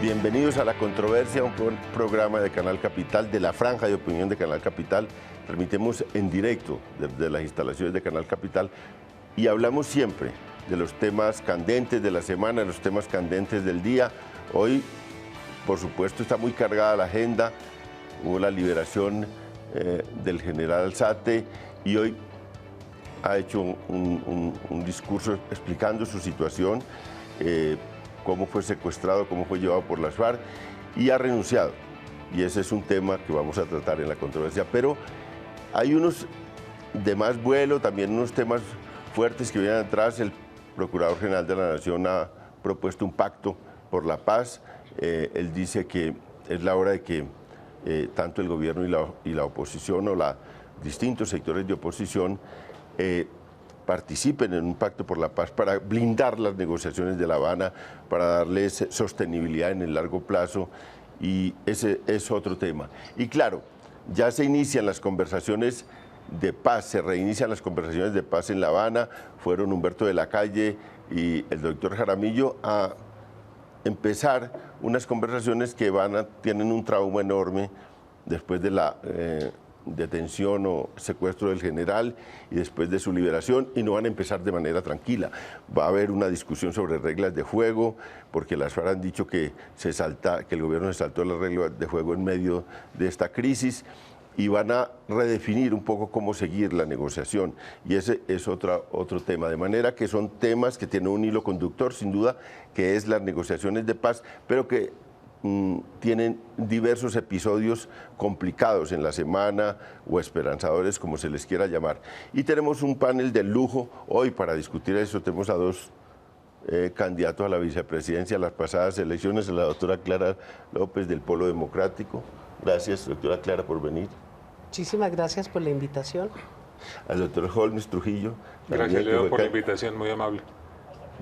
Bienvenidos a La Controversia, un programa de Canal Capital, de la Franja de Opinión de Canal Capital. Transmitimos en directo desde las instalaciones de Canal Capital y hablamos siempre de los temas candentes de la semana, de los temas candentes del día. Hoy, por supuesto, está muy cargada la agenda. Hubo la liberación del general Alzate y hoy ha hecho un discurso explicando su situación, cómo fue secuestrado, cómo fue llevado por las FARC y ha renunciado. Y ese es un tema que vamos a tratar en La Controversia. Pero hay unos de más vuelo, también unos temas fuertes que vienen atrás. El Procurador General de la Nación ha propuesto un pacto por la paz. Él dice que es la hora de que tanto el gobierno y la oposición o distintos sectores de oposición participen en un pacto por la paz para blindar las negociaciones de La Habana, para darles sostenibilidad en el largo plazo, y ese es otro tema. Y claro, ya se inician las conversaciones de paz, se reinician las conversaciones de paz en La Habana. Fueron Humberto de la Calle y el doctor Jaramillo a empezar unas conversaciones que tienen un trauma enorme después de la detención o secuestro del general y después de su liberación, y no van a empezar de manera tranquila. Va a haber una discusión sobre reglas de juego, porque las FARC han dicho que el gobierno se saltó las reglas de juego en medio de esta crisis, y van a redefinir un poco cómo seguir la negociación, y ese es otro tema, de manera que son temas que tienen un hilo conductor, sin duda, que es las negociaciones de paz, pero que tienen diversos episodios complicados en la semana o esperanzadores, como se les quiera llamar. Y tenemos un panel de lujo hoy para discutir eso. Tenemos a dos candidatos a la vicepresidencia a las pasadas elecciones, a la doctora Clara López del Polo Democrático. Gracias, doctora Clara, por venir. Muchísimas gracias por la invitación. Al doctor Holmes Trujillo. Gracias, Leo, por la invitación, muy amable.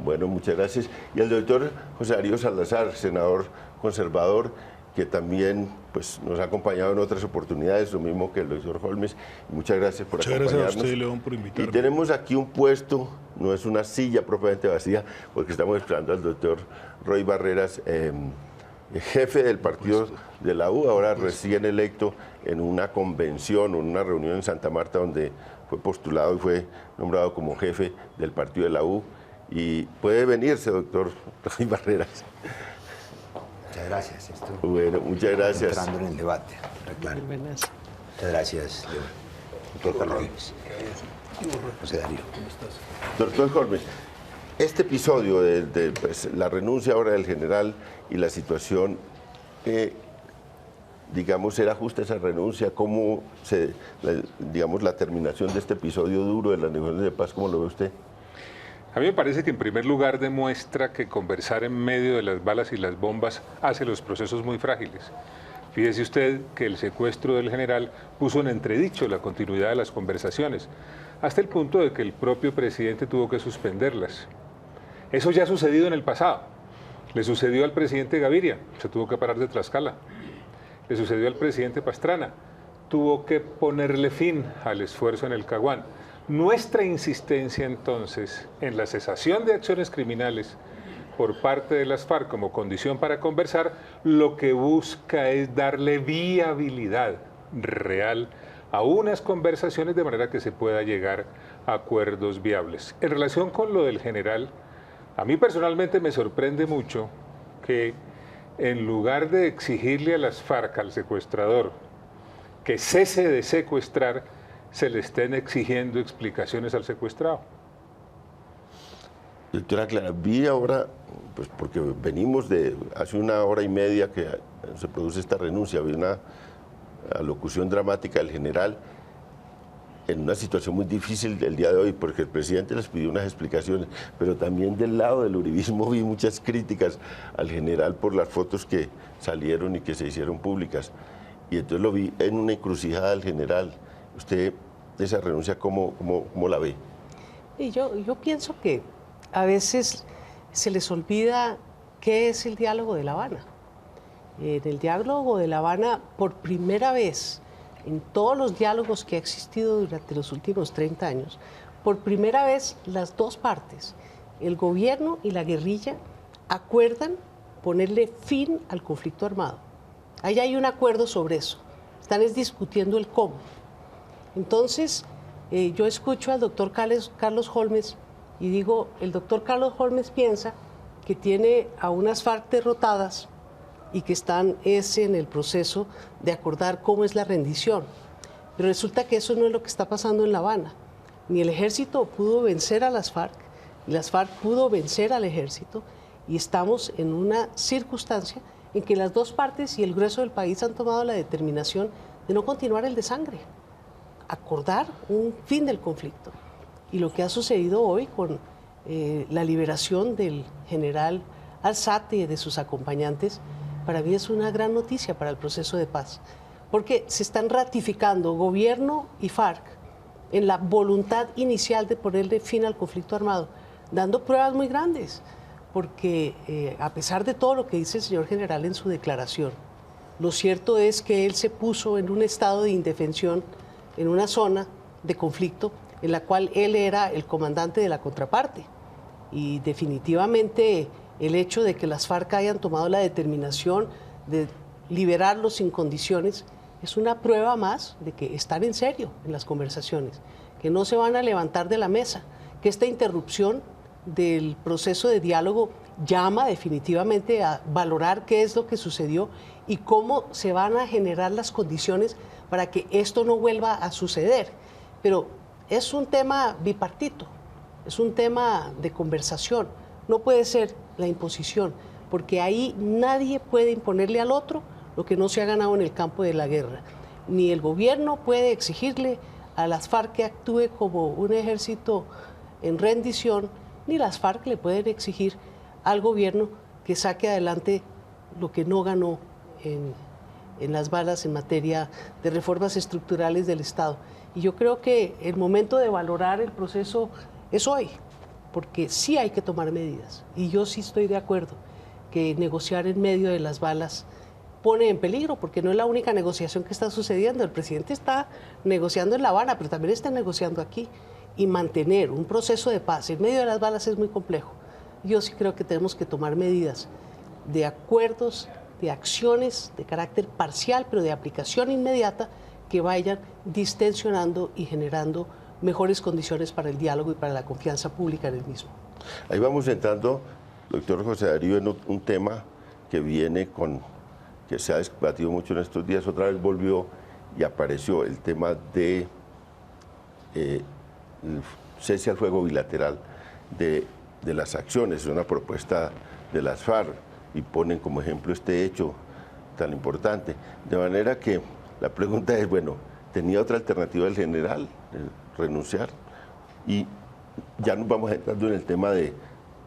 Bueno, muchas gracias. Y al doctor José Darío Salazar, senador conservador, que también pues, nos ha acompañado en otras oportunidades, lo mismo que el doctor Holmes. Muchas gracias por acompañarnos. Muchas gracias a usted, León, por invitarme. Y tenemos aquí un puesto, no es una silla propiamente vacía, porque estamos esperando al doctor Roy Barreras, jefe del partido de la U, ahora recién electo en una convención, en una reunión en Santa Marta, donde fue postulado y fue nombrado como jefe del partido de la U. Y puede venirse, doctor Roy Barreras. Muchas gracias. Bueno, muchas gracias. Entrando en el debate, claro. Muchas gracias, León. Doctor Holmes. José Darío. Doctor Holmes, este episodio de pues, la renuncia ahora del general y la situación, digamos, ¿era justa esa renuncia? ¿Cómo digamos, la terminación de este episodio duro de las negociaciones de paz, cómo lo ve usted? A mí me parece que en primer lugar demuestra que conversar en medio de las balas y las bombas hace los procesos muy frágiles. Fíjese usted que el secuestro del general puso en entredicho la continuidad de las conversaciones, hasta el punto de que el propio presidente tuvo que suspenderlas. Eso ya ha sucedido en el pasado. Le sucedió al presidente Gaviria, se tuvo que parar de Tlaxcala. Le sucedió al presidente Pastrana, tuvo que ponerle fin al esfuerzo en el Caguán. Nuestra insistencia entonces en la cesación de acciones criminales por parte de las FARC como condición para conversar, lo que busca es darle viabilidad real a unas conversaciones de manera que se pueda llegar a acuerdos viables. En relación con lo del general, a mí personalmente me sorprende mucho que en lugar de exigirle a las FARC, al secuestrador, que cese de secuestrar, se le estén exigiendo explicaciones al secuestrado. Doctora Clara, vi ahora, pues porque venimos de hace una hora y media que se produce esta renuncia, vi una alocución dramática del general en una situación muy difícil el día de hoy, porque el presidente les pidió unas explicaciones, pero también del lado del uribismo vi muchas críticas al general por las fotos que salieron y que se hicieron públicas. Y entonces lo vi en una encrucijada del general. ¿Usted esa renuncia cómo la ve? Y yo pienso que a veces se les olvida qué es el diálogo de La Habana. En el diálogo de La Habana, por primera vez, en todos los diálogos que ha existido durante los últimos 30 años, por primera vez las dos partes, el gobierno y la guerrilla, acuerdan ponerle fin al conflicto armado. Ahí hay un acuerdo sobre eso. Están discutiendo el cómo. Entonces, yo escucho al doctor Carlos Holmes y digo, el doctor Carlos Holmes piensa que tiene a unas FARC derrotadas y que están en el proceso de acordar cómo es la rendición. Pero resulta que eso no es lo que está pasando en La Habana. Ni el ejército pudo vencer a las FARC, ni las FARC pudo vencer al ejército, y estamos en una circunstancia en que las dos partes y el grueso del país han tomado la determinación de no continuar el desangre, acordar un fin del conflicto. Y lo que ha sucedido hoy con la liberación del general Alzate y de sus acompañantes, para mí es una gran noticia para el proceso de paz, porque se están ratificando gobierno y FARC en la voluntad inicial de ponerle fin al conflicto armado, dando pruebas muy grandes, porque a pesar de todo lo que dice el señor general en su declaración, lo cierto es que él se puso en un estado de indefensión, en una zona de conflicto en la cual él era el comandante de la contraparte. Y definitivamente el hecho de que las FARC hayan tomado la determinación de liberarlos sin condiciones es una prueba más de que están en serio en las conversaciones, que no se van a levantar de la mesa, que esta interrupción del proceso de diálogo llama definitivamente a valorar qué es lo que sucedió y cómo se van a generar las condiciones para que esto no vuelva a suceder. Pero es un tema bipartito, es un tema de conversación, no puede ser la imposición, porque ahí nadie puede imponerle al otro lo que no se ha ganado en el campo de la guerra. Ni el gobierno puede exigirle a las FARC que actúe como un ejército en rendición, ni las FARC le pueden exigir al gobierno que saque adelante lo que no ganó en las balas en materia de reformas estructurales del Estado. Y yo creo que el momento de valorar el proceso es hoy, porque sí hay que tomar medidas. Y yo sí estoy de acuerdo que negociar en medio de las balas pone en peligro, porque no es la única negociación que está sucediendo. El presidente está negociando en La Habana, pero también está negociando aquí. Y mantener un proceso de paz en medio de las balas es muy complejo. Yo sí creo que tenemos que tomar medidas de acuerdos, de acciones de carácter parcial, pero de aplicación inmediata, que vayan distensionando y generando mejores condiciones para el diálogo y para la confianza pública en el mismo. Ahí vamos entrando, doctor José Darío, en un tema que viene que se ha debatido mucho en estos días, otra vez volvió y apareció el tema de cese al fuego bilateral de las acciones. Es una propuesta de las FARC y ponen como ejemplo este hecho tan importante. De manera que la pregunta es, bueno, ¿tenía otra alternativa el general? Renunciar. Y ya nos vamos entrando en el tema de,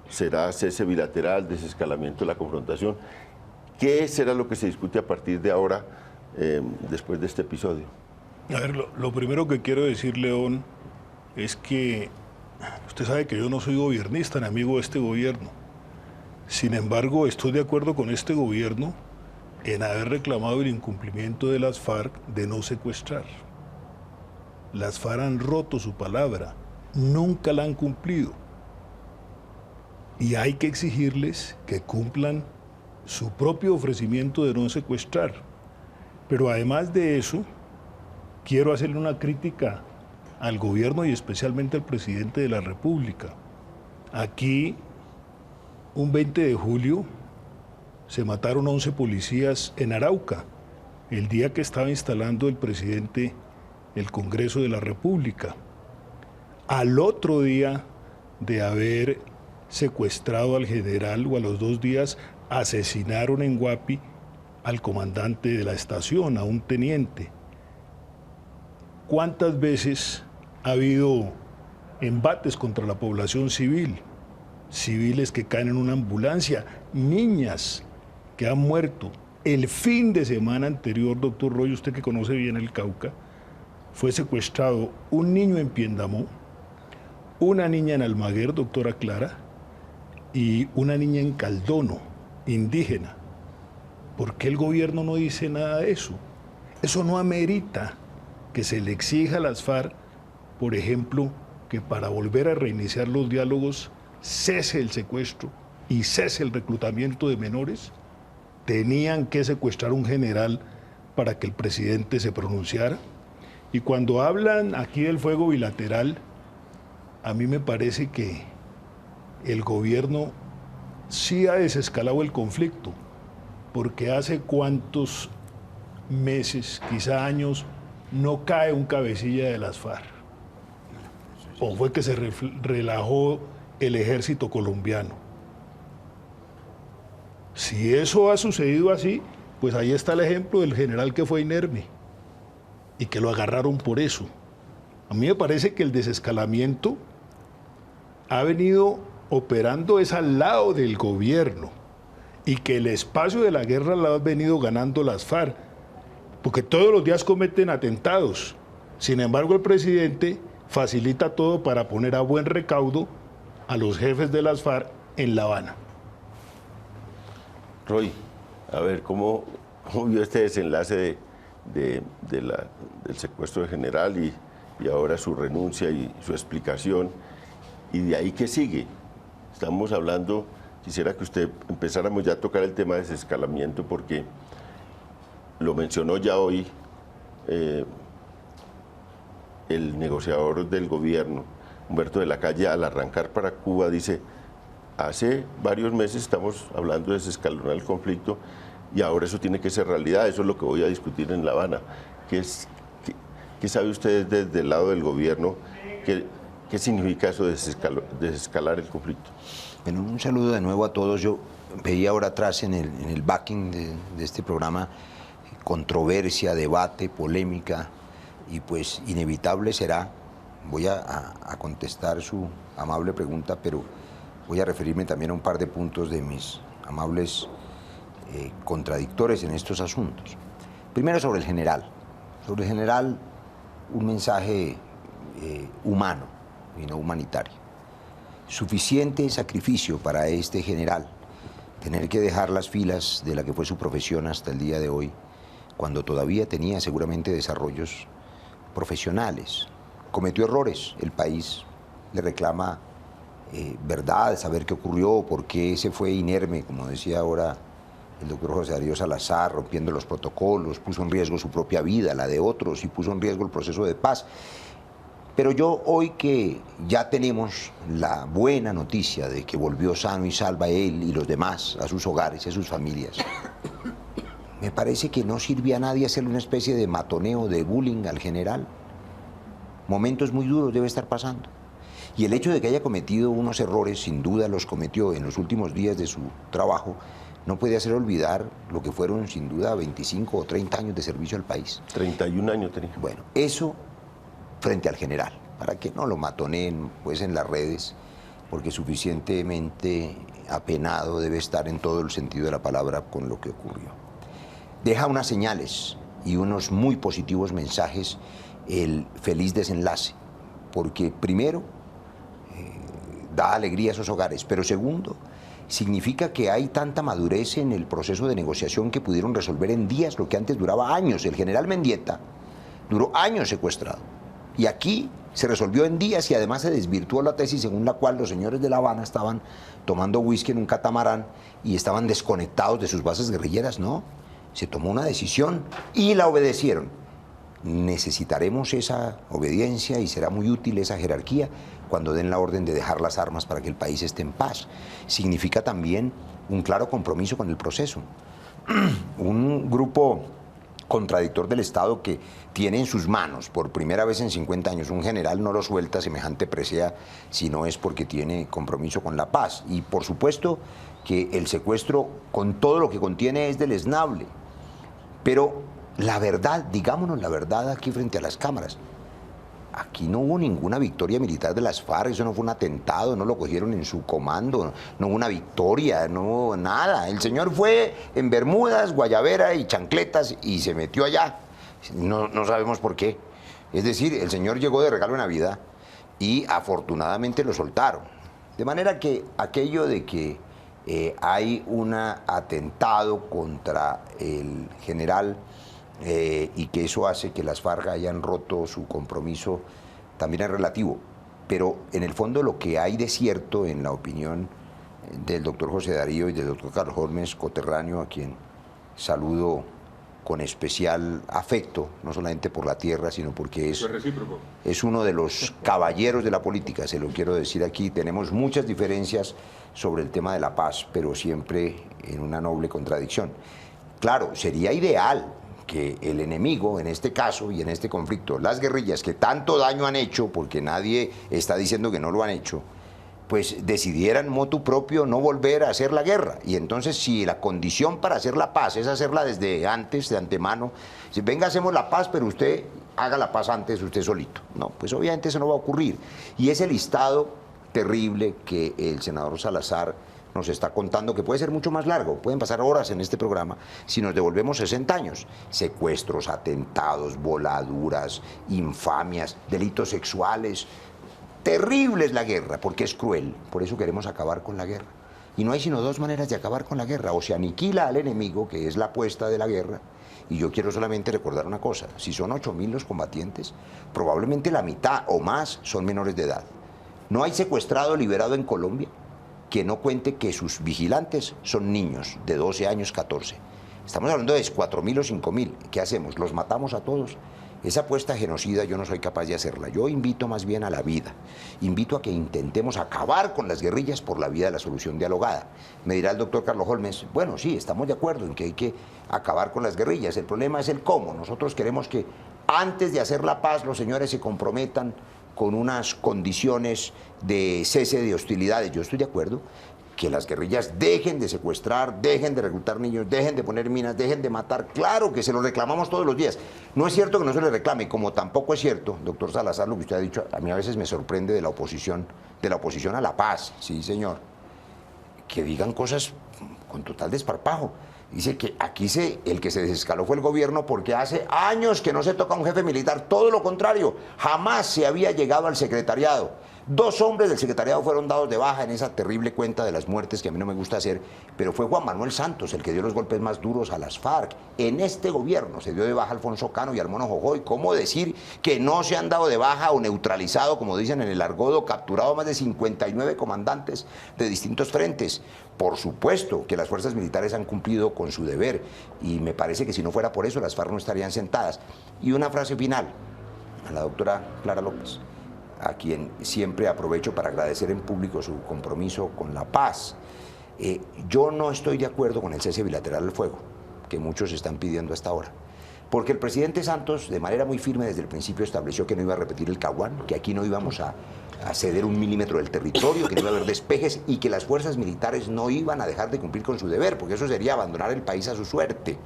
¿será cese bilateral, desescalamiento de la confrontación? ¿Qué será lo que se discute a partir de ahora, después de este episodio? A ver, lo primero que quiero decir, León, es que usted sabe que yo no soy gobiernista ni amigo de este gobierno. Sin embargo, estoy de acuerdo con este gobierno en haber reclamado el incumplimiento de las FARC de no secuestrar. Las FARC han roto su palabra, nunca la han cumplido. Y hay que exigirles que cumplan su propio ofrecimiento de no secuestrar. Pero además de eso, quiero hacerle una crítica al gobierno y especialmente al presidente de la República. Aquí, un 20 de julio, se mataron 11 policías en Arauca, el día que estaba instalando el presidente el Congreso de la República. Al otro día de haber secuestrado al general, o a los 2 días, asesinaron en Guapi al comandante de la estación, a un teniente. ¿Cuántas veces ha habido embates contra la población civil? Civiles que caen en una ambulancia, niñas que han muerto. El fin de semana anterior, doctor Royo, usted que conoce bien el Cauca, fue secuestrado un niño en Piendamó, una niña en Almaguer, doctora Clara, y una niña en Caldono, indígena. ¿Por qué el gobierno no dice nada de eso? Eso no amerita que se le exija a las FARC, por ejemplo, que para volver a reiniciar los diálogos cese el secuestro, y cese el reclutamiento de menores, tenían que secuestrar un general para que el presidente se pronunciara. Y cuando hablan aquí del fuego bilateral, a mí me parece que el gobierno sí ha desescalado el conflicto, porque hace cuántos meses, quizá años, no cae un cabecilla de las FARC. O fue que se relajó el ejército colombiano. Si eso ha sucedido así, pues ahí está el ejemplo del general que fue inerme y que lo agarraron por eso. A mí me parece que el desescalamiento ha venido operando es al lado del gobierno y que el espacio de la guerra lo han venido ganando las FARC, porque todos los días cometen atentados. Sin embargo, el presidente facilita todo para poner a buen recaudo a los jefes de las FARC en La Habana. Roy, a ver, ¿cómo vio este desenlace del secuestro del general y ahora su renuncia y su explicación? ¿Y de ahí qué sigue? Estamos hablando, quisiera que usted empezáramos ya a tocar el tema de desescalamiento, porque lo mencionó ya hoy el negociador del gobierno, Humberto de la Calle, al arrancar para Cuba, dice: hace varios meses estamos hablando de desescalonar el conflicto y ahora eso tiene que ser realidad. Eso es lo que voy a discutir en La Habana. ¿Qué sabe usted desde el lado del gobierno? ¿Qué significa eso de desescalar el conflicto? Bueno, un saludo de nuevo a todos. Yo veía ahora atrás en el backing de este programa controversia, debate, polémica, y pues inevitable será. Voy a contestar su amable pregunta, pero voy a referirme también a un par de puntos de mis amables contradictores en estos asuntos. Primero, sobre el general. Sobre el general, un mensaje humano y no humanitario. Suficiente sacrificio para este general tener que dejar las filas de la que fue su profesión hasta el día de hoy, cuando todavía tenía seguramente desarrollos profesionales. Cometió errores, el país le reclama verdad, saber qué ocurrió, por qué se fue inerme, como decía ahora el doctor José Darío Salazar, rompiendo los protocolos, puso en riesgo su propia vida, la de otros, y puso en riesgo el proceso de paz. Pero yo hoy que ya tenemos la buena noticia de que volvió sano y salva él y los demás a sus hogares y a sus familias, me parece que no sirve a nadie hacerle una especie de matoneo, de bullying al general. Momentos muy duros debe estar pasando. Y el hecho de que haya cometido unos errores, sin duda los cometió en los últimos días de su trabajo, no puede hacer olvidar lo que fueron sin duda 25 o 30 años de servicio al país. 31 años tenía. Bueno, eso frente al general, para que no lo matoneen pues en las redes, porque suficientemente apenado debe estar en todo el sentido de la palabra con lo que ocurrió. Deja unas señales y unos muy positivos mensajes el feliz desenlace, porque primero da alegría a esos hogares, pero segundo, significa que hay tanta madurez en el proceso de negociación que pudieron resolver en días lo que antes duraba años. El general Mendieta duró años secuestrado y aquí se resolvió en días y además se desvirtuó la tesis según la cual los señores de La Habana estaban tomando whisky en un catamarán y estaban desconectados de sus bases guerrilleras. No, se tomó una decisión y la obedecieron. Necesitaremos esa obediencia y será muy útil esa jerarquía cuando den la orden de dejar las armas para que el país esté en paz. Significa también un claro compromiso con el proceso. Un grupo contradictor del Estado que tiene en sus manos, por primera vez en 50 años, un general no lo suelta semejante presea si no es porque tiene compromiso con la paz. Y por supuesto que el secuestro, con todo lo que contiene, es deleznable. Pero la verdad, digámonos la verdad aquí frente a las cámaras, aquí no hubo ninguna victoria militar de las FARC, eso no fue un atentado, no lo cogieron en su comando, no hubo una victoria, no hubo nada. El señor fue en bermudas, guayabera y chancletas y se metió allá. No sabemos por qué. Es decir, el señor llegó de regalo de Navidad y afortunadamente lo soltaron. De manera que aquello de que hay un atentado contra el general y que eso hace que las FARC hayan roto su compromiso, también es relativo. Pero en el fondo lo que hay de cierto en la opinión del doctor José Darío y del doctor Carlos Holmes, coterráneo, a quien saludo con especial afecto, no solamente por la tierra, sino porque es uno de los caballeros de la política, se lo quiero decir aquí. Tenemos muchas diferencias sobre el tema de la paz, pero siempre en una noble contradicción. Claro, sería ideal que el enemigo, en este caso y en este conflicto, las guerrillas que tanto daño han hecho, porque nadie está diciendo que no lo han hecho, pues decidieran motu propio no volver a hacer la guerra. Y entonces, si la condición para hacer la paz es hacerla desde antes, de antemano, si venga, hacemos la paz, pero usted haga la paz antes, usted solito. No, pues obviamente eso no va a ocurrir. Y ese listado terrible que el senador Salazar nos está contando, que puede ser mucho más largo, pueden pasar horas en este programa, si nos devolvemos 60 años. Secuestros, atentados, voladuras, infamias, delitos sexuales. Terrible es la guerra, porque es cruel. Por eso queremos acabar con la guerra. Y no hay sino dos maneras de acabar con la guerra. O se aniquila al enemigo, que es la apuesta de la guerra. Y yo quiero solamente recordar una cosa. Si son 8.000 los combatientes, probablemente la mitad o más son menores de edad. No hay secuestrado liberado en Colombia que no cuente que sus vigilantes son niños de 12 años, 14. Estamos hablando de 4.000 o 5.000. ¿Qué hacemos? ¿Los matamos a todos? Esa apuesta genocida yo no soy capaz de hacerla. Yo invito más bien a la vida. Invito a que intentemos acabar con las guerrillas por la vía de la solución dialogada. Me dirá el doctor Carlos Holmes, bueno, sí, estamos de acuerdo en que hay que acabar con las guerrillas. El problema es el cómo. Nosotros queremos que antes de hacer la paz los señores se comprometan con unas condiciones de cese de hostilidades. Yo estoy de acuerdo que las guerrillas dejen de secuestrar, dejen de reclutar niños, dejen de poner minas, dejen de matar. Claro que se lo reclamamos todos los días. No es cierto que no se le reclame, como tampoco es cierto, doctor Salazar, lo que usted ha dicho, a mí a veces me sorprende de la oposición a la paz, sí señor, que digan cosas con total desparpajo. Dice que aquí el que se desescaló fue el gobierno porque hace años que no se toca a un jefe militar. Todo lo contrario, jamás se había llegado al secretariado. 2 hombres del secretariado fueron dados de baja en esa terrible cuenta de las muertes que a mí no me gusta hacer, pero fue Juan Manuel Santos el que dio los golpes más duros a las FARC. En este gobierno se dio de baja Alfonso Cano y Armono Jojoy. ¿Cómo decir que no se han dado de baja o neutralizado, como dicen en el argodo, capturado más de 59 comandantes de distintos frentes? Por supuesto que las fuerzas militares han cumplido con su deber y me parece que si no fuera por eso las FARC no estarían sentadas. Y una frase final a la doctora Clara López, a quien siempre aprovecho para agradecer en público su compromiso con la paz. Yo no estoy de acuerdo con el cese bilateral al fuego, que muchos están pidiendo hasta ahora, porque el presidente Santos, de manera muy firme desde el principio, estableció que no iba a repetir el Caguán, que aquí no íbamos a ceder 1 milímetro del territorio, que no iba a haber despejes y que las fuerzas militares no iban a dejar de cumplir con su deber, porque eso sería abandonar el país a su suerte.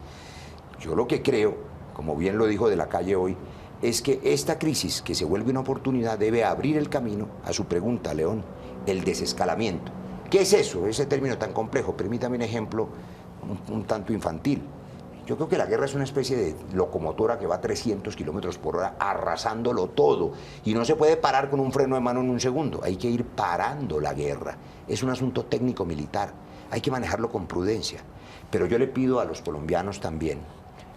Yo lo que creo, como bien lo dijo De la Calle hoy, es que esta crisis, que se vuelve una oportunidad, debe abrir el camino a su pregunta, León, el desescalamiento. ¿Qué es eso? Ese término tan complejo. Permítame un ejemplo un tanto infantil. Yo creo que la guerra es una especie de locomotora que va a 300 kilómetros por hora arrasándolo todo y no se puede parar con un freno de mano en un segundo. Hay que ir parando la guerra. Es un asunto técnico-militar. Hay que manejarlo con prudencia. Pero yo le pido a los colombianos también,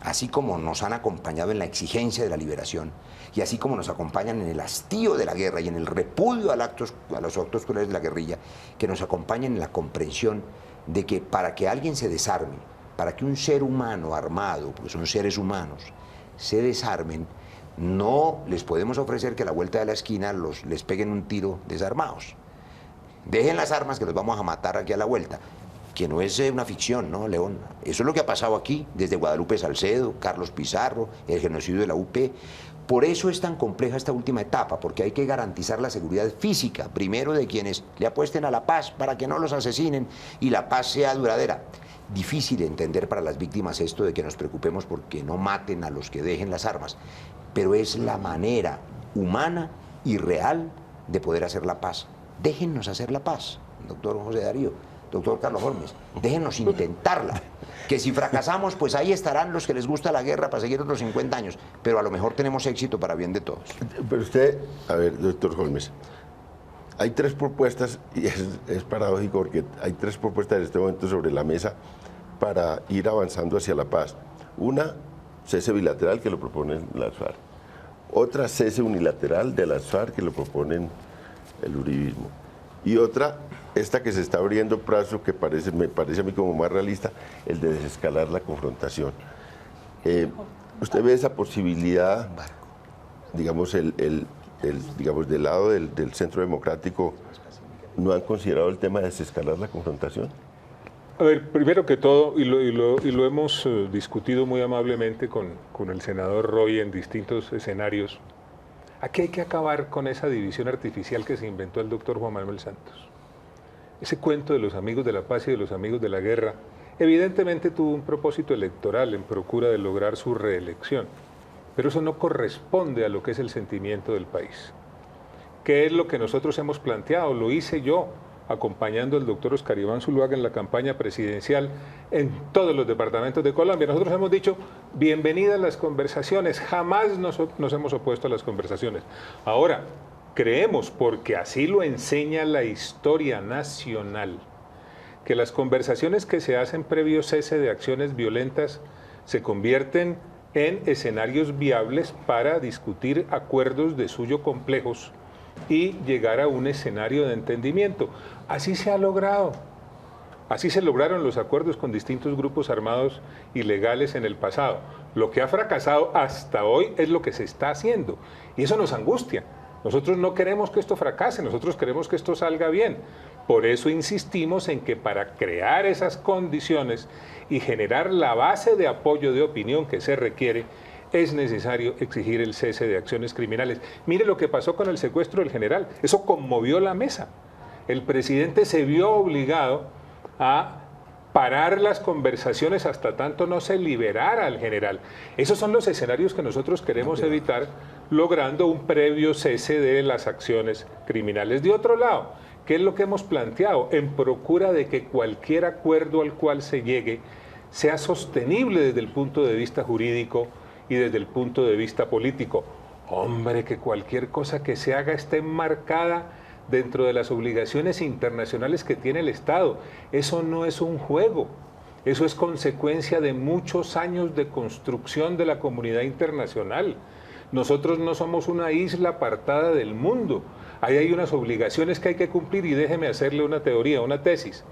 así como nos han acompañado en la exigencia de la liberación y así como nos acompañan en el hastío de la guerra y en el repudio a los actos crueles de la guerrilla, que nos acompañen en la comprensión de que para que alguien se desarme, para que un ser humano armado, porque son seres humanos, se desarmen, no les podemos ofrecer que a la vuelta de la esquina les peguen un tiro desarmados. Dejen las armas que los vamos a matar aquí a la vuelta. Que no es una ficción, ¿no, León? Eso es lo que ha pasado aquí, desde Guadalupe Salcedo, Carlos Pizarro, el genocidio de la UP. Por eso es tan compleja esta última etapa, porque hay que garantizar la seguridad física, primero de quienes le apuesten a la paz para que no los asesinen y la paz sea duradera. Difícil entender para las víctimas esto de que nos preocupemos porque no maten a los que dejen las armas, pero es la manera humana y real de poder hacer la paz. Déjennos hacer la paz, doctor José Darío. Doctor Carlos Holmes, déjenos intentarla, que si fracasamos, pues ahí estarán los que les gusta la guerra para seguir otros 50 años, pero a lo mejor tenemos éxito para bien de todos. Pero usted, a ver, doctor Holmes, hay 3 propuestas, y es paradójico porque hay 3 propuestas en este momento sobre la mesa para ir avanzando hacia la paz. Una, cese bilateral, que lo proponen las FARC. Otra, cese unilateral de las FARC, que lo proponen el uribismo. Y otra, esta que se está abriendo plazo, que me parece a mí como más realista, el de desescalar la confrontación. ¿Usted ve esa posibilidad, digamos, digamos del lado del Centro Democrático, no han considerado el tema de desescalar la confrontación? A ver, primero que todo, y lo hemos discutido muy amablemente con el senador Roy en distintos escenarios, aquí hay que acabar con esa división artificial que se inventó el doctor Juan Manuel Santos. Ese cuento de los amigos de la paz y de los amigos de la guerra, evidentemente tuvo un propósito electoral en procura de lograr su reelección, pero eso no corresponde a lo que es el sentimiento del país. ¿Qué es lo que nosotros hemos planteado? Lo hice yo, acompañando al doctor Oscar Iván Zuluaga en la campaña presidencial en todos los departamentos de Colombia. Nosotros hemos dicho, bienvenidas las conversaciones, jamás nos hemos opuesto a las conversaciones. Ahora, creemos, porque así lo enseña la historia nacional, que las conversaciones que se hacen previo cese de acciones violentas se convierten en escenarios viables para discutir acuerdos de suyo complejos y llegar a un escenario de entendimiento. Así se ha logrado. Así se lograron los acuerdos con distintos grupos armados ilegales en el pasado. Lo que ha fracasado hasta hoy es lo que se está haciendo. Y eso nos angustia. Nosotros no queremos que esto fracase, nosotros queremos que esto salga bien. Por eso insistimos en que para crear esas condiciones y generar la base de apoyo de opinión que se requiere, es necesario exigir el cese de acciones criminales. Mire lo que pasó con el secuestro del general. Eso conmovió la mesa. El presidente se vio obligado a parar las conversaciones hasta tanto no se liberara al general. Esos son los escenarios que nosotros queremos evitar, logrando un previo cese de las acciones criminales. De otro lado, ¿qué es lo que hemos planteado? En procura de que cualquier acuerdo al cual se llegue sea sostenible desde el punto de vista jurídico y desde el punto de vista político. Hombre, que cualquier cosa que se haga esté enmarcada dentro de las obligaciones internacionales que tiene el Estado. Eso no es un juego, eso es consecuencia de muchos años de construcción de la comunidad internacional. Nosotros no somos una isla apartada del mundo, ahí hay unas obligaciones que hay que cumplir y déjeme hacerle una teoría, una tesis.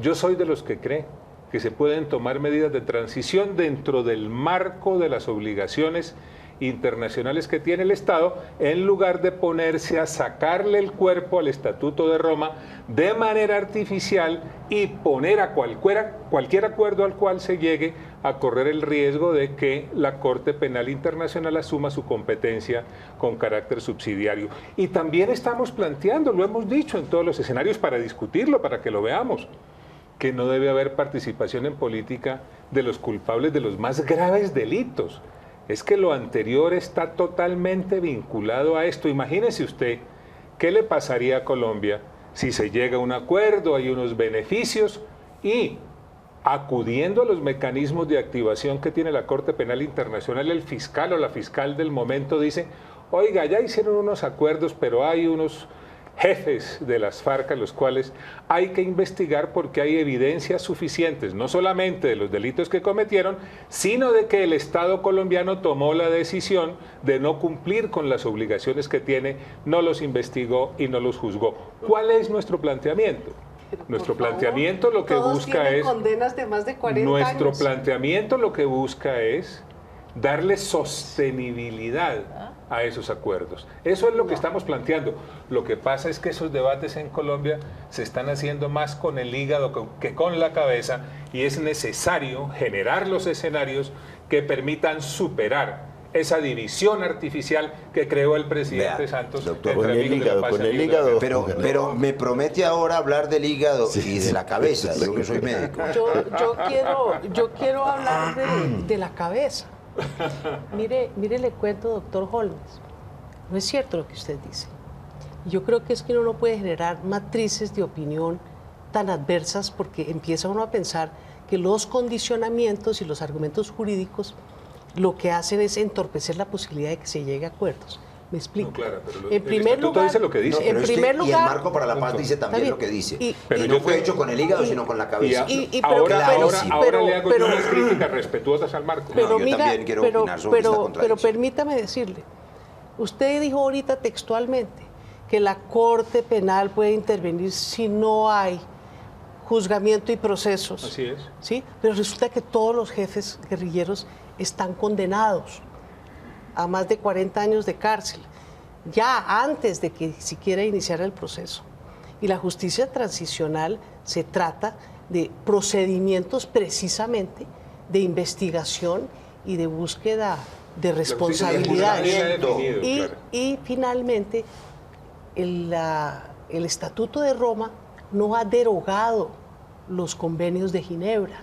Yo soy de los que cree que se pueden tomar medidas de transición dentro del marco de las obligaciones internacionales que tiene el Estado, en lugar de ponerse a sacarle el cuerpo al Estatuto de Roma de manera artificial y poner a cualquier acuerdo al cual se llegue a correr el riesgo de que la Corte Penal Internacional asuma su competencia con carácter subsidiario. Y también estamos planteando, lo hemos dicho en todos los escenarios para discutirlo, para que lo veamos, que no debe haber participación en política de los culpables de los más graves delitos. Es que lo anterior está totalmente vinculado a esto. Imagínese usted, ¿qué le pasaría a Colombia si se llega a un acuerdo, hay unos beneficios y acudiendo a los mecanismos de activación que tiene la Corte Penal Internacional, el fiscal o la fiscal del momento dice, oiga, ya hicieron unos acuerdos, pero hay unos jefes de las FARC a los cuales hay que investigar porque hay evidencias suficientes, no solamente de los delitos que cometieron, sino de que el Estado colombiano tomó la decisión de no cumplir con las obligaciones que tiene, no los investigó y no los juzgó. ¿Cuál es nuestro planteamiento? Nuestro planteamiento lo que busca es... condenas de más de 40 nuestro años. planteamiento lo que busca es darle sostenibilidad a esos acuerdos. Eso es lo que estamos planteando. Lo que pasa es que esos debates en Colombia se están haciendo más con el hígado que con la cabeza y es necesario generar los escenarios que permitan superar esa división artificial que creó el presidente Santos. Doctor, con el hígado. Pero me promete ahora hablar del hígado y de la cabeza, yo que soy médico. Yo quiero hablar de la cabeza. Mire, le cuento, doctor Holmes, no es cierto lo que usted dice. Yo creo que es que uno no puede generar matrices de opinión tan adversas porque empieza uno a pensar que los condicionamientos y los argumentos jurídicos lo que hacen es entorpecer la posibilidad de que se llegue a acuerdos. ¿Me explico? No, claro, pero en primer lugar, dice lo que dice. No, pero en es que, primer lugar, y el Marco para la Paz dice también lo que dice. Pero Y yo no fue creo- hecho con el hígado, sino con la cabeza. Ahora le hago yo unas críticas respetuosas al Marco. Pero yo mira, también quiero opinar sobre esta pero contradicción. permítame decirle, usted dijo ahorita textualmente que la Corte Penal puede intervenir si no hay juzgamiento y procesos. Así es. ¿Sí? Pero resulta que todos los jefes guerrilleros están condenados a más de 40 años de cárcel, ya antes de que siquiera iniciara el proceso. Y la justicia transicional se trata de procedimientos precisamente de investigación y de búsqueda de responsabilidades. Y finalmente, el Estatuto de Roma no ha derogado los convenios de Ginebra.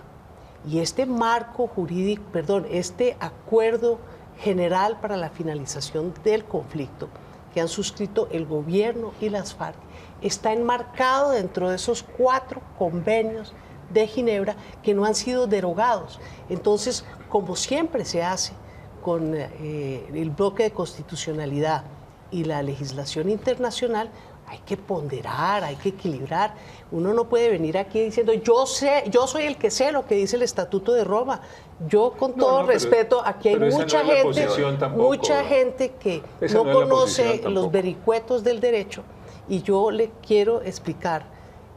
Y este marco jurídico, este acuerdo general para la finalización del conflicto que han suscrito el gobierno y las FARC está enmarcado dentro de esos 4 convenios de Ginebra que no han sido derogados. Entonces, como siempre se hace con el bloque de constitucionalidad y la legislación internacional, hay que ponderar, hay que equilibrar. Uno no puede venir aquí diciendo, yo soy el que sé lo que dice el Estatuto de Roma. Yo, con todo respeto, aquí hay mucha gente que no conoce los vericuetos del derecho, y yo le quiero explicar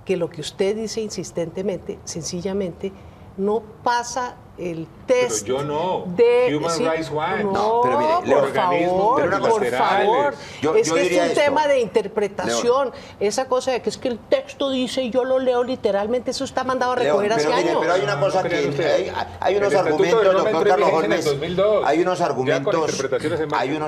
que lo que usted dice insistentemente, sencillamente, no pasa el test. Pero yo no. De Human Rights Watch. No, pero mire, por favor. Es que es un tema de interpretación. Esa cosa de que es que el texto dice y yo lo leo literalmente, eso está mandado a recoger hace años. Pero hay una cosa que hay unos argumentos, doctor Carlos Holmes, hay unos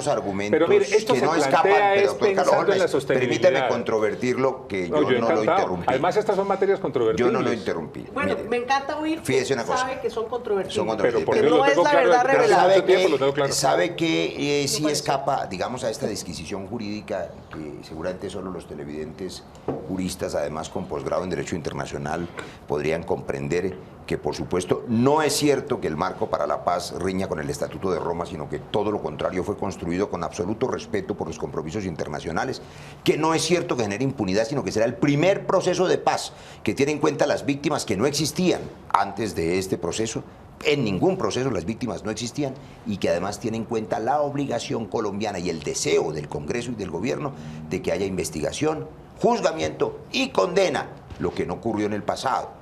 argumentos que no escapan, pero doctor Carlos Holmes, permítame controvertirlo, que yo no lo interrumpí. Además, estas son materias controvertibles. Yo no lo interrumpí. Bueno, me encanta oír que sabe que son controvertibles. Pero no es la verdad revelada. Sabe que sí escapa, digamos, a esta disquisición jurídica que seguramente solo los televidentes juristas, además con posgrado en Derecho Internacional, podrían comprender que, por supuesto, no es cierto que el marco para la paz riña con el Estatuto de Roma, sino que todo lo contrario, fue construido con absoluto respeto por los compromisos internacionales, que no es cierto que genere impunidad, sino que será el primer proceso de paz que tiene en cuenta las víctimas que no existían antes de este proceso. En ningún proceso las víctimas no existían, y que además tiene en cuenta la obligación colombiana y el deseo del Congreso y del Gobierno de que haya investigación, juzgamiento y condena, lo que no ocurrió en el pasado.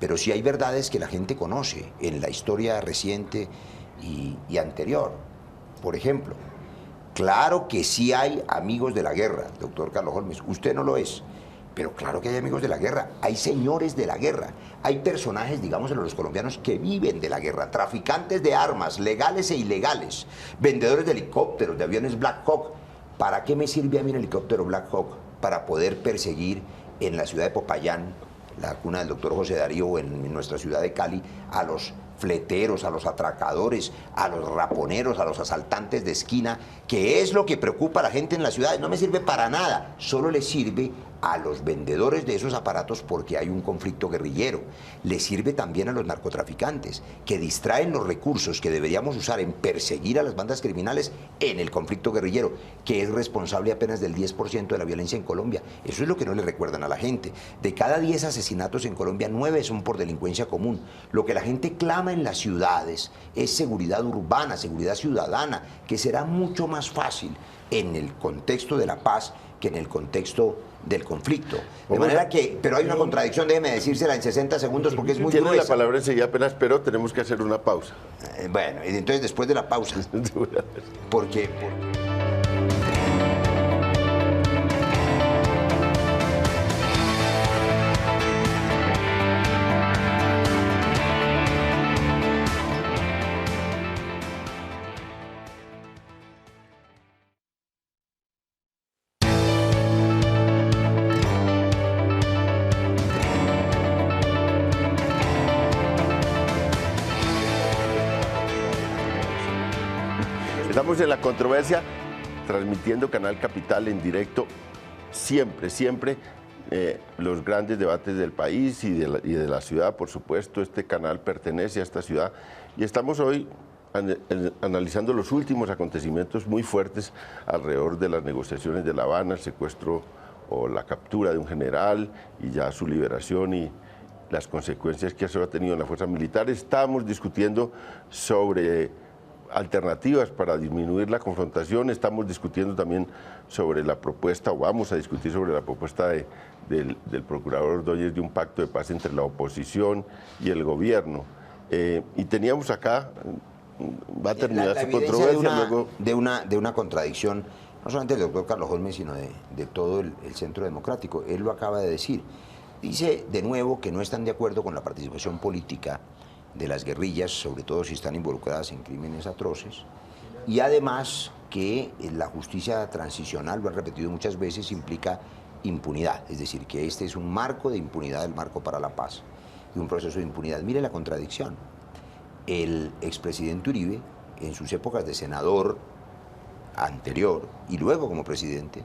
Pero sí hay verdades que la gente conoce en la historia reciente y anterior. Por ejemplo, claro que sí hay amigos de la guerra, doctor Carlos Holmes, usted no lo es. Pero claro que hay amigos de la guerra, hay señores de la guerra, hay personajes, digamos, en los colombianos que viven de la guerra, traficantes de armas, legales e ilegales, vendedores de helicópteros, de aviones Black Hawk. ¿Para qué me sirve a mí un helicóptero Black Hawk? Para poder perseguir en la ciudad de Popayán, la cuna del doctor José Darío, o en nuestra ciudad de Cali, a los fleteros, a los atracadores, a los raponeros, a los asaltantes de esquina, que es lo que preocupa a la gente en las ciudades. No me sirve para nada, solo le sirve a los vendedores de esos aparatos porque hay un conflicto guerrillero. Le sirve también a los narcotraficantes, que distraen los recursos que deberíamos usar en perseguir a las bandas criminales en el conflicto guerrillero, que es responsable apenas del 10% de la violencia en Colombia. Eso es lo que no le recuerdan a la gente. De cada 10 asesinatos en Colombia, 9 son por delincuencia común. Lo que la gente clama en las ciudades es seguridad urbana, seguridad ciudadana, que será mucho más fácil en el contexto de la paz que en el contexto del conflicto. De manera que, pero hay una contradicción, déjeme decírsela en 60 segundos porque es muy gruesa. Tiene la palabra enseguida apenas, pero tenemos que hacer una pausa. Bueno, y entonces después de la pausa, porque Estamos en La Controversia, transmitiendo Canal Capital en directo, siempre, los grandes debates del país y de la ciudad, por supuesto. Este canal pertenece a esta ciudad y estamos hoy analizando los últimos acontecimientos muy fuertes alrededor de las negociaciones de La Habana, el secuestro o la captura de un general y ya su liberación y las consecuencias que eso ha tenido en la fuerza militar. Estamos discutiendo sobre alternativas para disminuir la confrontación. Estamos discutiendo también sobre la propuesta, o vamos a discutir sobre la propuesta del procurador Ordóñez de un pacto de paz entre la oposición y el gobierno. Y teníamos acá, va a terminar su controversia luego. De una contradicción, no solamente del doctor Carlos Holmes, sino de todo el Centro Democrático. Él lo acaba de decir. Dice de nuevo que no están de acuerdo con la participación política de las guerrillas, sobre todo si están involucradas en crímenes atroces, y además que la justicia transicional, lo han repetido muchas veces, implica impunidad, es decir, que este es un marco de impunidad, el marco para la paz, y un proceso de impunidad. Mire la contradicción. El expresidente Uribe, en sus épocas de senador anterior y luego como presidente,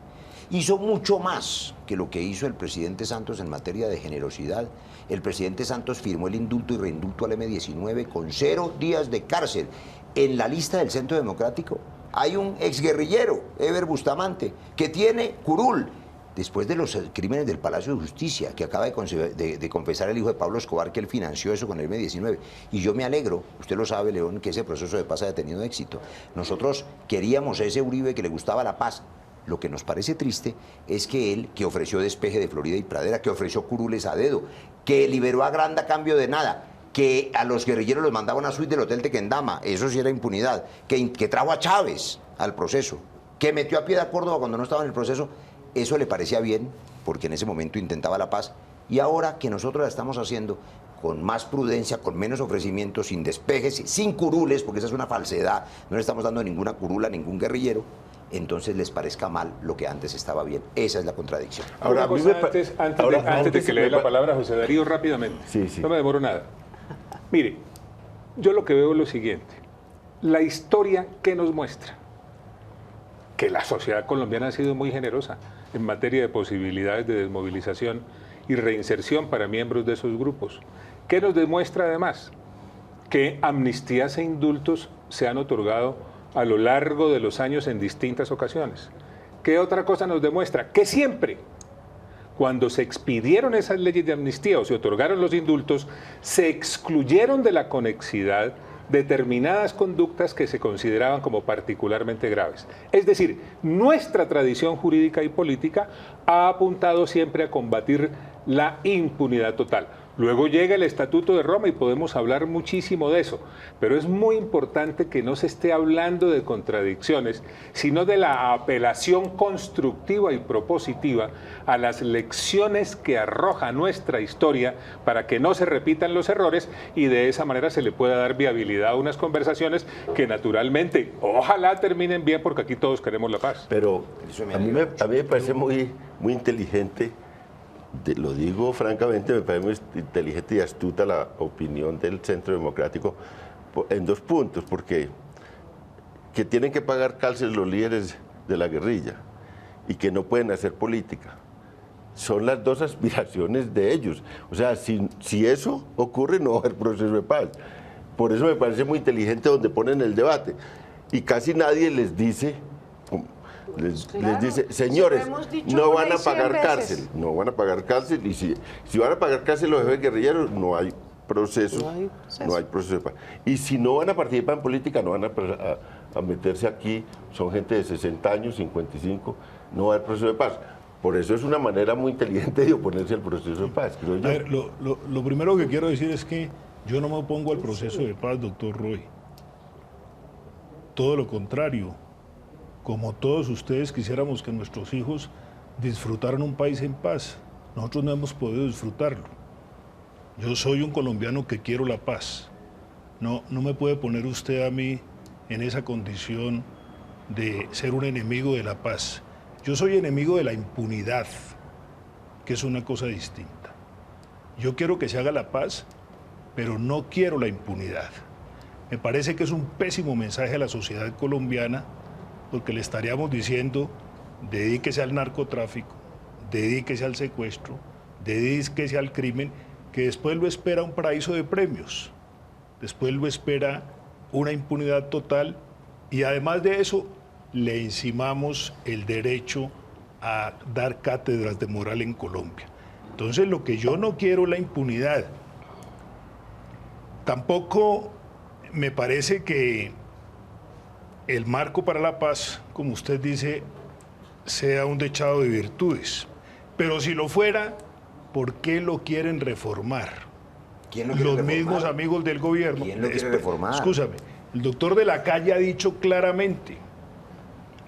hizo mucho más que lo que hizo el presidente Santos en materia de generosidad. El presidente Santos firmó el indulto y reindulto al M-19 con 0 días de cárcel. En la lista del Centro Democrático hay un exguerrillero, Eber Bustamante, que tiene curul, después de los crímenes del Palacio de Justicia, que acaba de confesar el hijo de Pablo Escobar que él financió eso con el M-19. Y yo me alegro, usted lo sabe, León, que ese proceso de paz haya tenido éxito. Nosotros queríamos a ese Uribe que le gustaba la paz. Lo que nos parece triste es que él, que ofreció despeje de Florida y Pradera, que ofreció curules a dedo, que liberó a Granda a cambio de nada, que a los guerrilleros los mandaba a una suite del Hotel Tequendama, eso sí era impunidad, que trajo a Chávez al proceso, que metió a Piedad Córdoba cuando no estaba en el proceso, eso le parecía bien, porque en ese momento intentaba la paz, y ahora que nosotros la estamos haciendo con más prudencia, con menos ofrecimientos, sin despejes, sin curules, porque esa es una falsedad, no le estamos dando ninguna curula a ningún guerrillero, entonces les parezca mal lo que antes estaba bien. Esa es la contradicción. Ahora, antes de que le dé la palabra a José Darío rápidamente, Sí. No me demoro nada. Mire, yo lo que veo es lo siguiente. La historia que nos muestra que la sociedad colombiana ha sido muy generosa en materia de posibilidades de desmovilización y reinserción para miembros de esos grupos. ¿Qué nos demuestra además? Que amnistías e indultos se han otorgado a lo largo de los años en distintas ocasiones. ¿Qué otra cosa nos demuestra? Que siempre, cuando se expidieron esas leyes de amnistía o se otorgaron los indultos, se excluyeron de la conexidad determinadas conductas que se consideraban como particularmente graves. Es decir, nuestra tradición jurídica y política ha apuntado siempre a combatir la impunidad total. Luego llega el Estatuto de Roma y podemos hablar muchísimo de eso, pero es muy importante que no se esté hablando de contradicciones, sino de la apelación constructiva y propositiva a las lecciones que arroja nuestra historia para que no se repitan los errores y de esa manera se le pueda dar viabilidad a unas conversaciones que naturalmente, ojalá terminen bien porque aquí todos queremos la paz. Pero a mí me parece muy inteligente. Lo digo francamente, me parece muy inteligente y astuta la opinión del Centro Democrático en 2 puntos, porque que tienen que pagar cárcel los líderes de la guerrilla y que no pueden hacer política. Son las 2 aspiraciones de ellos. O sea, si eso ocurre, no va a haber proceso de paz. Por eso me parece muy inteligente donde ponen el debate. Y casi nadie les dice... Les dice, señores, no van a pagar cárcel, no van a pagar cárcel, y si van a pagar cárcel los jefes guerrilleros, no hay proceso, no hay proceso de paz. Y si no van a participar en política, no van a meterse aquí, son gente de 60 años, 55, no va a haber proceso de paz. Por eso es una manera muy inteligente de oponerse al proceso de paz, creo yo. A ver, lo primero que quiero decir es que yo no me opongo al proceso de paz, doctor Roy. Todo lo contrario. Como todos ustedes quisiéramos que nuestros hijos disfrutaran un país en paz. Nosotros no hemos podido disfrutarlo. Yo soy un colombiano que quiero la paz. No me puede poner usted a mí en esa condición de ser un enemigo de la paz. Yo soy enemigo de la impunidad, que es una cosa distinta. Yo quiero que se haga la paz, pero no quiero la impunidad. Me parece que es un pésimo mensaje a la sociedad colombiana, porque le estaríamos diciendo, dedíquese al narcotráfico, dedíquese al secuestro, dedíquese al crimen, que después lo espera un paraíso de premios, después lo espera una impunidad total, y además de eso, le encimamos el derecho a dar cátedras de moral en Colombia. Entonces, lo que yo no quiero es la impunidad. Tampoco me parece que el marco para la paz, como usted dice, sea un dechado de virtudes. Pero si lo fuera, ¿por qué lo quieren reformar? ¿Quién lo quiere Los reformar? mismos amigos del gobierno. ¿Quién lo quiere reformar? Escúchame, el doctor de la Calle ha dicho claramente,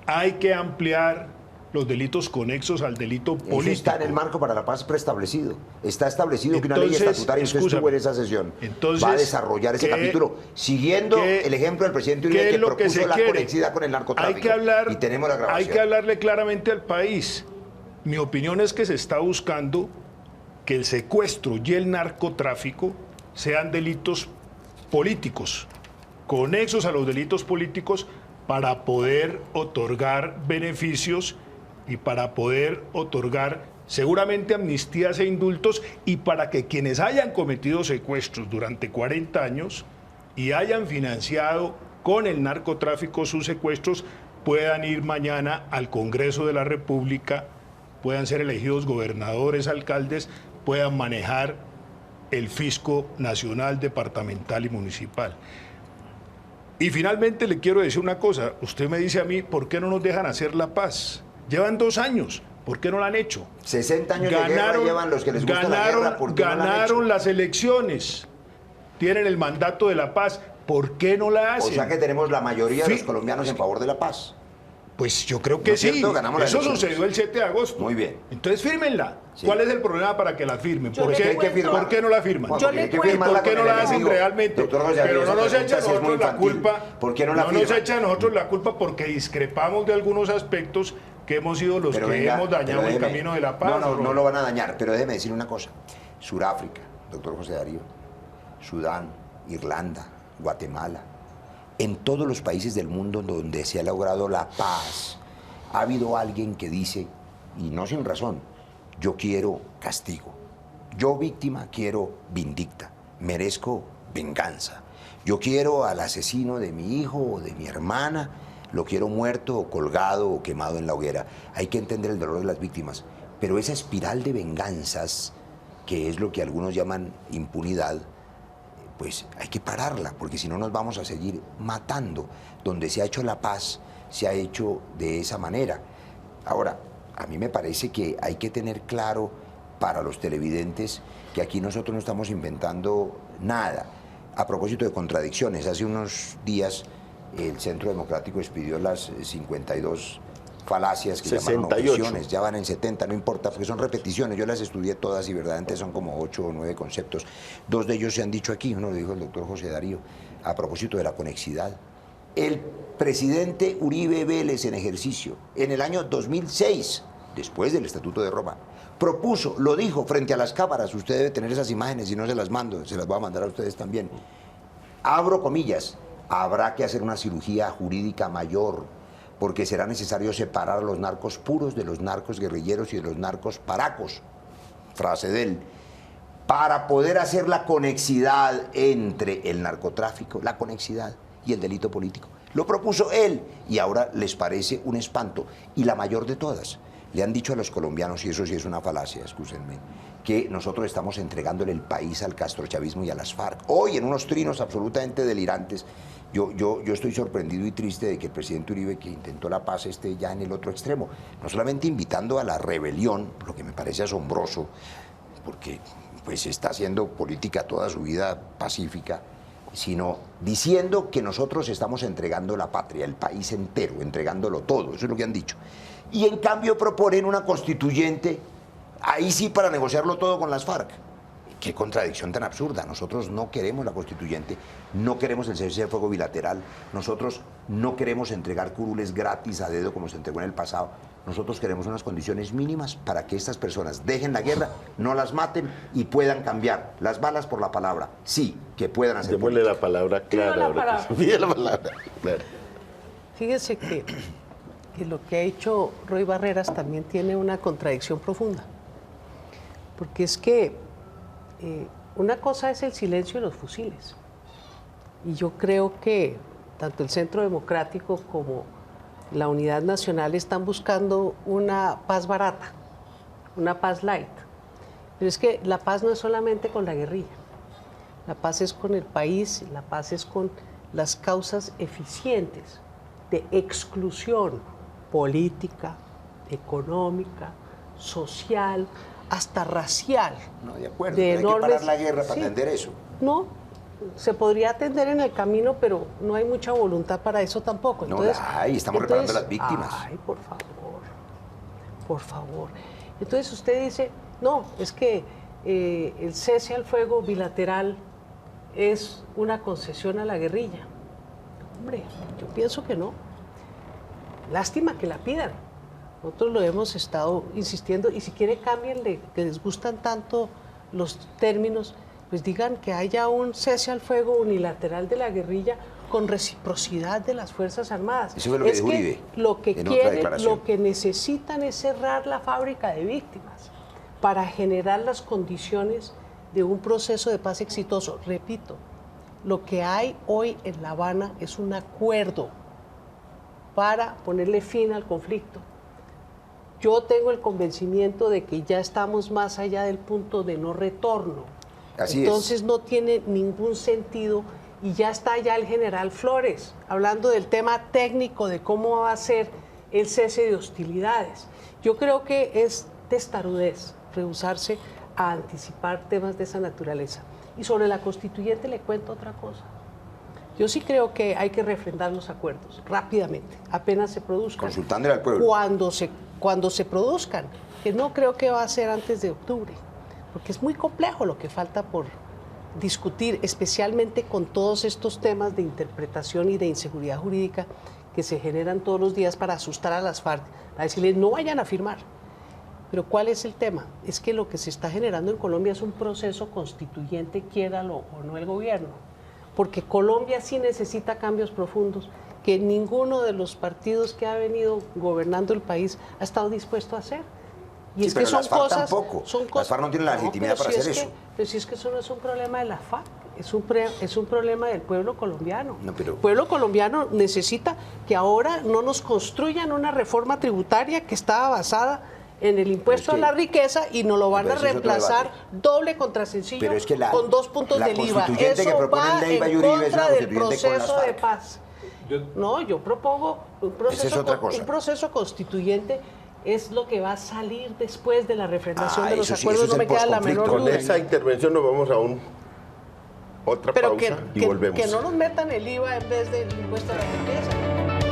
hay que ampliar los delitos conexos al delito político. Eso está en el marco para la paz preestablecido. Está establecido que una ley Entonces, estatutaria, usted escúchame, estuvo en esa sesión, entonces, va a desarrollar ese ¿qué- capítulo, siguiendo qué- el ejemplo del presidente ¿qué Uribe es que lo que propuso se la quiere? conexidad con el narcotráfico. Hay que hablar, y tenemos la hay grabación. que hablarle claramente al país. Mi opinión es que se está buscando que el secuestro y el narcotráfico sean delitos políticos, conexos a los delitos políticos, para poder otorgar beneficios y para poder otorgar seguramente amnistías e indultos, y para que quienes hayan cometido secuestros durante 40 años y hayan financiado con el narcotráfico sus secuestros puedan ir mañana al Congreso de la República, puedan ser elegidos gobernadores, alcaldes, puedan manejar el fisco nacional, departamental y municipal. Y finalmente le quiero decir una cosa. Usted me dice a mí, ¿por qué no nos dejan hacer la paz? Llevan 2 años, ¿por qué no la han hecho? 60 años de guerra llevan los que les gusta la guerra, ¿por qué no la han hecho? Ganaron las elecciones, tienen el mandato de la paz, ¿por qué no la O hacen? sea que tenemos la mayoría de los Sí. colombianos en favor de la paz. Pues yo creo que ¿No es sí, cierto? Ganamos las eso elecciones. sucedió el 7 de agosto. Muy bien. Entonces fírmenla. Sí. ¿Cuál es el problema para que la firmen? Yo ¿Por le qué, cuento- ¿Por qué no la firman? Bueno, Yo porque le hay que cuento- firmarla ¿Por qué con no el la hacen enemigo. realmente? Doctor José Pero Ariel, no esa nos echa a pregunta sí es muy nosotros la infantil. culpa. ¿Por qué no la No nos firman? echa a nosotros la culpa porque discrepamos de algunos aspectos que hemos sido los Pero que venga, hemos pero dañado el déjeme- camino de la paz. No, no, ¿o no lo van a dañar, pero déjeme decir una cosa. Sudáfrica, doctor José Darío, Sudán, Irlanda, Guatemala, en todos los países del mundo donde se ha logrado la paz, ha habido alguien que dice, y no sin razón, yo quiero castigo. Yo, víctima, quiero vindicta. Merezco venganza. Yo quiero al asesino de mi hijo o de mi hermana, lo quiero muerto o colgado o quemado en la hoguera. Hay que entender el dolor de las víctimas. Pero esa espiral de venganzas, que es lo que algunos llaman impunidad, pues hay que pararla, porque si no nos vamos a seguir matando. Donde se ha hecho la paz, se ha hecho de esa manera. Ahora, a mí me parece que hay que tener claro para los televidentes que aquí nosotros no estamos inventando nada. A propósito de contradicciones, hace unos días el Centro Democrático expidió las 52 falacias que llamaron 68. objeciones, ya van en 70, no importa, porque son repeticiones, yo las estudié todas y verdaderamente son como 8 o 9 conceptos. 2 de ellos se han dicho aquí, uno lo dijo el doctor José Darío, a propósito de la conexidad. El presidente Uribe Vélez en ejercicio, en el año 2006, después del Estatuto de Roma, propuso, lo dijo frente a las cámaras, usted debe tener esas imágenes y no se las mando, se las voy a mandar a ustedes también. Abro comillas, habrá que hacer una cirugía jurídica mayor, porque será necesario separar a los narcos puros de los narcos guerrilleros y de los narcos paracos. Frase de él. Para poder hacer la conexidad entre el narcotráfico, la conexidad y el delito político. Lo propuso él y ahora les parece un espanto. Y la mayor de todas, le han dicho a los colombianos, y eso sí es una falacia, excúsenme, que nosotros estamos entregándole el país al castrochavismo y a las FARC. Hoy, en unos trinos absolutamente delirantes, yo estoy sorprendido y triste de que el presidente Uribe, que intentó la paz, esté ya en el otro extremo. No solamente invitando a la rebelión, lo que me parece asombroso, porque pues está haciendo política toda su vida pacífica, sino diciendo que nosotros estamos entregando la patria, el país entero, entregándolo todo, eso es lo que han dicho. Y en cambio proponen una constituyente, ahí sí para negociarlo todo con las FARC. Qué contradicción tan absurda. Nosotros no queremos la constituyente, no queremos el cese de fuego bilateral, nosotros no queremos entregar curules gratis a dedo como se entregó en el pasado. Nosotros queremos unas condiciones mínimas para que estas personas dejen la guerra, no las maten y puedan cambiar las balas por la palabra. Sí, que puedan hacer Démosle política. la palabra clara. la ahora palabra. que se pide la palabra clara. Fíjese que lo que ha hecho Roy Barreras también tiene una contradicción profunda. Porque es que una cosa es el silencio de los fusiles. Y yo creo que tanto el Centro Democrático como la Unidad Nacional están buscando una paz barata, una paz light. Pero es que la paz no es solamente con la guerrilla. La paz es con el país, la paz es con las causas eficientes de exclusión política, económica, social, hasta racial. No, de acuerdo, de pero hay que parar la guerra para atender eso. No, se podría atender en el camino, pero no hay mucha voluntad para eso tampoco. Entonces, no la hay, estamos reparando a las víctimas. Ay, por favor, por favor. Entonces usted dice, no, es que el cese al fuego bilateral es una concesión a la guerrilla. Hombre, yo pienso que no. Lástima que la pidan. Nosotros lo hemos estado insistiendo y si quiere cámbienle, que les gustan tanto los términos, pues digan que haya un cese al fuego unilateral de la guerrilla con reciprocidad de las Fuerzas Armadas. Eso es lo que dijo Uribe lo que en otra quieren, declaración. lo que necesitan es cerrar la fábrica de víctimas para generar las condiciones de un proceso de paz exitoso. Repito, lo que hay hoy en La Habana es un acuerdo para ponerle fin al conflicto. Yo tengo el convencimiento de que ya estamos más allá del punto de no retorno. Así Entonces no tiene ningún sentido y ya está ya el general Flores hablando del tema técnico de cómo va a ser el cese de hostilidades. Yo creo que es testarudez rehusarse a anticipar temas de esa naturaleza. Y sobre la constituyente le cuento otra cosa. Yo sí creo que hay que refrendar los acuerdos rápidamente, apenas se produzcan. Consultándole al pueblo. Cuando se produzcan, que no creo que va a ser antes de octubre, porque es muy complejo lo que falta por discutir, especialmente con todos estos temas de interpretación y de inseguridad jurídica que se generan todos los días para asustar a las FARC, a decirles no vayan a firmar. Pero ¿cuál es el tema? Es que lo que se está generando en Colombia es un proceso constituyente, quiéralo o no el gobierno, porque Colombia sí necesita cambios profundos que ninguno de los partidos que ha venido gobernando el país ha estado dispuesto a hacer. Y Sí, es pero que son las FARC cosas, tampoco. son Las cosas. FARC no tienen la legitimidad para hacer eso. Pero si es que eso no es un problema de la FARC, es un problema del pueblo colombiano. No, pero- El pueblo colombiano necesita que ahora no nos construyan una reforma tributaria que estaba basada en el impuesto Pero es a que- la riqueza y nos lo van pero a ese es otro reemplazar debate. doble contra sencillo Pero es que con 2 puntos la del IVA. constituyente que Eso propone va Leiva y en Uribe es una contra del constituyente con las proceso de FARC. paz. Yo- No, yo propongo un Esa es otra cosa. un proceso constituyente es lo que va a salir después de la refrendación de los eso sí, acuerdos, eso no es me el queda la menor posconflicto. Con duda. esa intervención nos vamos a otra Pero pausa y que volvemos. no nos metan el IVA en vez del impuesto a la riqueza.